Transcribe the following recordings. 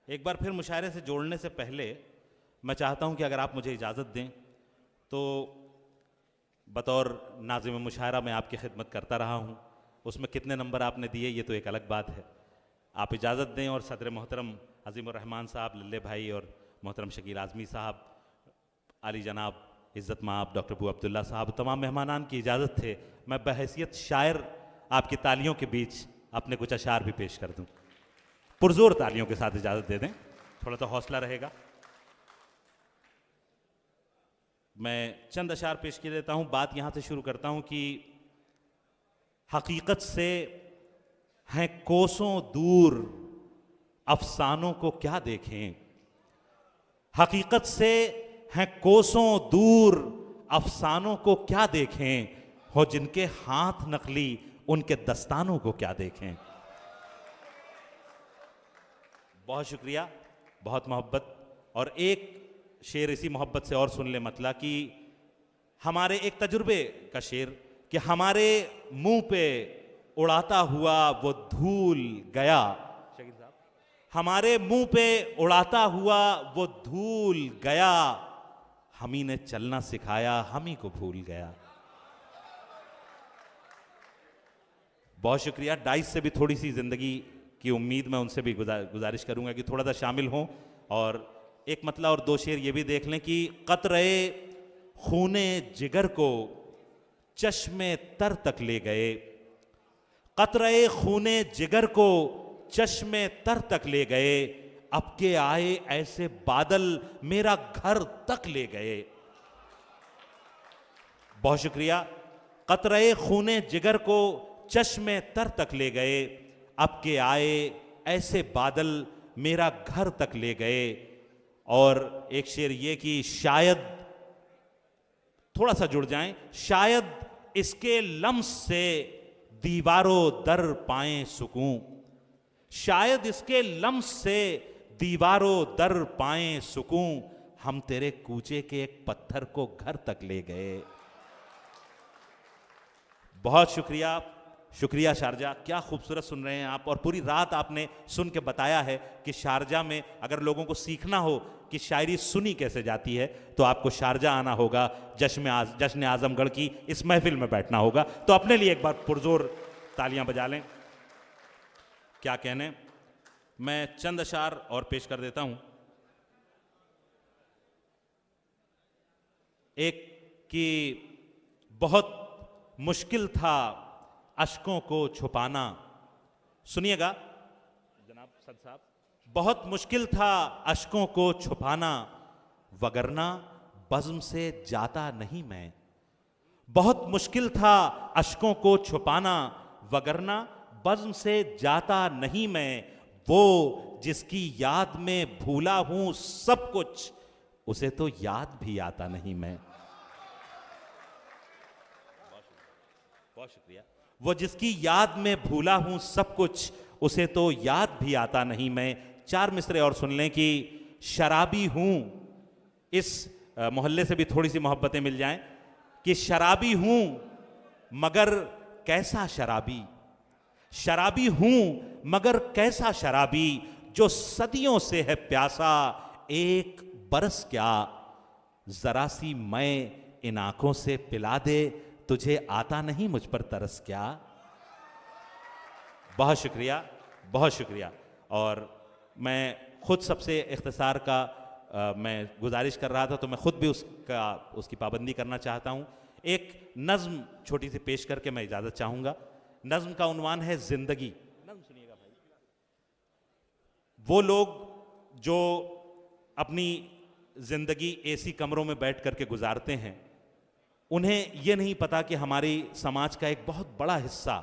एक बार फिर मुशायरे से जोड़ने से पहले मैं चाहता हूं कि अगर आप मुझे इजाज़त दें तो बतौर नाज़िम मुशायरा मैं आपकी खिदमत करता रहा हूं। उसमें कितने नंबर आपने दिए ये तो एक अलग बात है। आप इजाज़त दें और सदर मोहतरम अज़ीम रहमान साहब, लल्ले भाई और मोहतरम शकील आज़मी साहब, आली जनाब इज़्ज़त माब डॉक्टर अबू अब्दुल्ला साहब, तमाम मेहमानान की इजाज़त थे मैं बहैसियत शायर आपकी तालियों के बीच अपने कुछ अशार भी पेश कर दूं। पुरजोर तालियों के साथ इजाज़त दे दें, थोड़ा सा हौसला रहेगा। मैं चंद अशार पेश कर देता हूं। बात यहां से शुरू करता हूं कि हकीकत से हैं कोसों दूर अफसानों को क्या देखें। हकीकत से हैं कोसों दूर अफसानों को क्या देखें, हो जिनके हाथ नकली उनके दस्तानों को क्या देखें। बहुत शुक्रिया, बहुत मोहब्बत। और एक शेर इसी मोहब्बत से और सुन ले मतला कि हमारे एक तजुर्बे का शेर कि हमारे मुंह पे उड़ाता हुआ वो धूल गया, हमारे मुंह पे उड़ाता हुआ वो धूल गया, हम ही ने चलना सिखाया हम ही को भूल गया। बहुत शुक्रिया। डाइस से भी थोड़ी सी जिंदगी की उम्मीद मैं उनसे भी गुजारिश करूंगा कि थोड़ा सा शामिल हों। और एक मतला और दो शेर ये भी देख लें कि कतरे खूने जिगर को चश्मे तर तक ले गए, कतरे खूने जिगर को चश्मे तर तक ले गए, अब के आए ऐसे बादल मेरा घर तक ले गए। बहुत शुक्रिया। कतरे खूने जिगर को चश्मे तर तक ले गए, अब के आए ऐसे बादल मेरा घर तक ले गए। और एक शेर ये कि शायद थोड़ा सा जुड़ जाएं, शायद इसके लम्स से दीवारों दर पाएं सुकून, शायद इसके लम्स से दीवारों दर पाएं सुकून, हम तेरे कूचे के एक पत्थर को घर तक ले गए। बहुत शुक्रिया, शुक्रिया शारजा। क्या खूबसूरत सुन रहे हैं आप। और पूरी रात आपने सुन के बताया है कि शारजा में अगर लोगों को सीखना हो कि शायरी सुनी कैसे जाती है तो आपको शारजा आना होगा, जश्न आजमगढ़ की इस महफिल में बैठना होगा। तो अपने लिए एक बार पुरजोर तालियां बजा लें। क्या कहने। मैं चंद अशार और पेश कर देता हूं। एक कि बहुत मुश्किल था अश्कों को छुपाना, सुनिएगा जनाब सद साहब। बहुत मुश्किल था अश्कों को छुपाना, वगरना बज़्म से जाता नहीं मैं। बहुत मुश्किल था अश्कों को छुपाना, वगरना बज़्म से जाता नहीं मैं। वो जिसकी याद में भूला हूं सब कुछ, उसे तो याद भी आता नहीं मैं। बहुत शुक्रिया। वो जिसकी याद में भूला हूं सब कुछ, उसे तो याद भी आता नहीं मैं। चार मिसरे और सुन लें कि शराबी हूं, इस मोहल्ले से भी थोड़ी सी मोहब्बतें मिल जाएं कि शराबी हूं मगर कैसा शराबी, शराबी हूं मगर कैसा शराबी, जो सदियों से है प्यासा एक बरस क्या, जरा सी मैं इन आंखों से पिला दे, तुझे आता नहीं मुझ पर तरस क्या। बहुत शुक्रिया, बहुत शुक्रिया। और मैं खुद सबसे इख्तिसार का मैं गुजारिश कर रहा था तो मैं खुद भी उसकी पाबंदी करना चाहता हूं। एक नज्म छोटी सी पेश करके मैं इजाजत चाहूंगा। नज्म का उन्वान है जिंदगी। नज्म सुनिएगा भाई। वो लोग जो अपनी जिंदगी एसी कमरों में बैठ करके गुजारते हैं, उन्हें यह नहीं पता कि हमारी समाज का एक बहुत बड़ा हिस्सा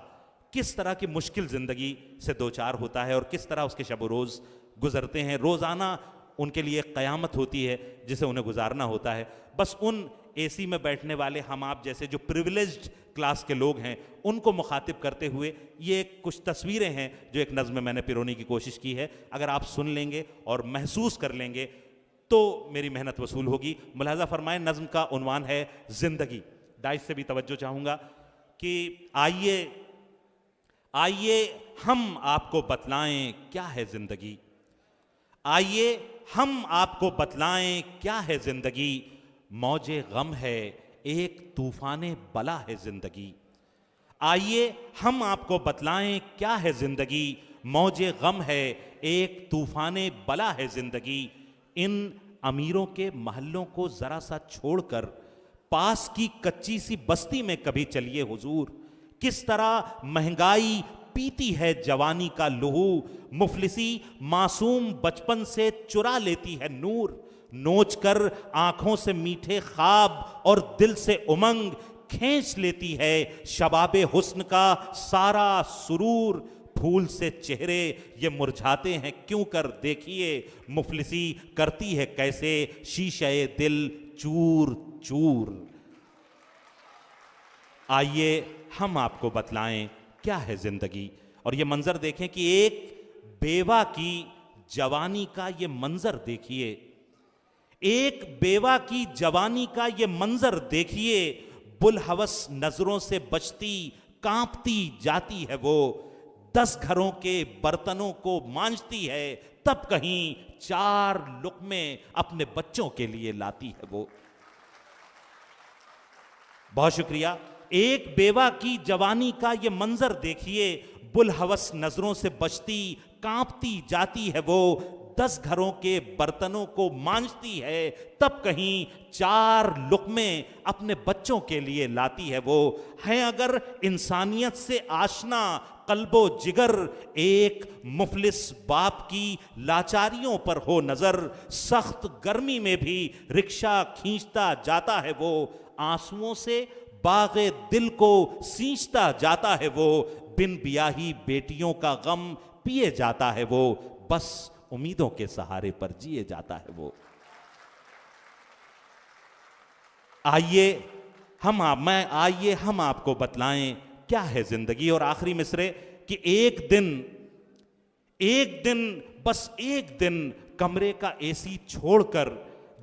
किस तरह की मुश्किल जिंदगी से दो चार होता है और किस तरह उसके शब रोज गुजरते हैं। रोजाना उनके लिए क़यामत होती है जिसे उन्हें गुजारना होता है। बस उन एसी में बैठने वाले हम आप जैसे जो प्रिविलेज्ड क्लास के लोग हैं उनको मुखातिब करते हुए ये कुछ तस्वीरें हैं जो एक नज़्म में मैंने पिरोने की कोशिश की है। अगर आप सुन लेंगे और महसूस कर लेंगे तो मेरी मेहनत वसूल होगी। मुलाहजा फरमाएं, नज़्म का उन्वान है जिंदगी। डाइस से भी तवज्जो चाहूँगा कि आइए आइए हम आपको बतलाएं क्या है जिंदगी। आइए हम आपको बतलाएं क्या है जिंदगी, मौजे गम है एक तूफाने बला है जिंदगी। आइए हम आपको बतलाएं क्या है जिंदगी, मौजे गम है एक तूफाने बला है जिंदगी। इन अमीरों के महलों को जरा सा छोड़कर पास की कच्ची सी बस्ती में कभी चलिए हुजूर। किस तरह महंगाई पीती है जवानी का लहू, मुफलिसी मासूम बचपन से चुरा लेती है नूर। नोच कर आंखों से मीठे ख्वाब और दिल से उमंग खींच लेती है शबाबे हुस्न का सारा सुरूर। फूल से चेहरे ये मुरझाते हैं क्यों कर, देखिए मुफलिसी करती है कैसे शीशे दिल चूर चूर। आइए हम आपको बतलाएं क्या है जिंदगी। और ये मंजर देखें कि एक बेवा की जवानी का ये मंजर देखिए, एक बेवा की जवानी का ये मंजर देखिए। बुलहवस नजरों से बचती कांपती जाती है वो, 10 घरों के बर्तनों को मांजती है तब कहीं 4 लुक़्मे अपने बच्चों के लिए लाती है वो। बहुत शुक्रिया। एक बेवा की जवानी का ये मंजर देखिए, बुलहवस नजरों से बचती कांपती जाती है वो, 10 घरों के बर्तनों को मांजती है तब कहीं 4 लुक़्मे अपने बच्चों के लिए लाती है वो। है अगर इंसानियत से आशना कल्बो जिगर, एक मुफलिस बाप की लाचारियों पर हो नजर, सख्त गर्मी में भी रिक्शा खींचता जाता है वो। आंसुओं से बागे दिल को सींचता जाता है वो, बिन बियाही बेटियों का गम पिए जाता है वो, बस उम्मीदों के सहारे पर जिए जाता है वो। आइए हम आपको बतलाएं क्या है जिंदगी। और आखिरी मिसरे कि एक दिन बस एक दिन कमरे का एसी छोड़कर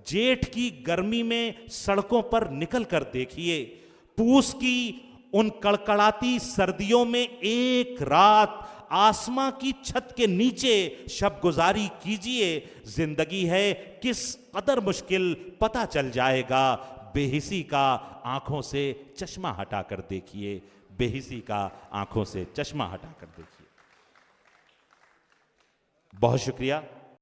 जेठ की गर्मी में सड़कों पर निकल कर देखिए। पूस की उन कड़कड़ाती सर्दियों में एक रात आसमां की छत के नीचे शब गुजारी कीजिए। जिंदगी है किस कदर मुश्किल पता चल जाएगा, बेहिसी का आंखों से चश्मा हटाकर देखिए, बेहिसी का आंखों से चश्मा हटाकर देखिए। बहुत शुक्रिया।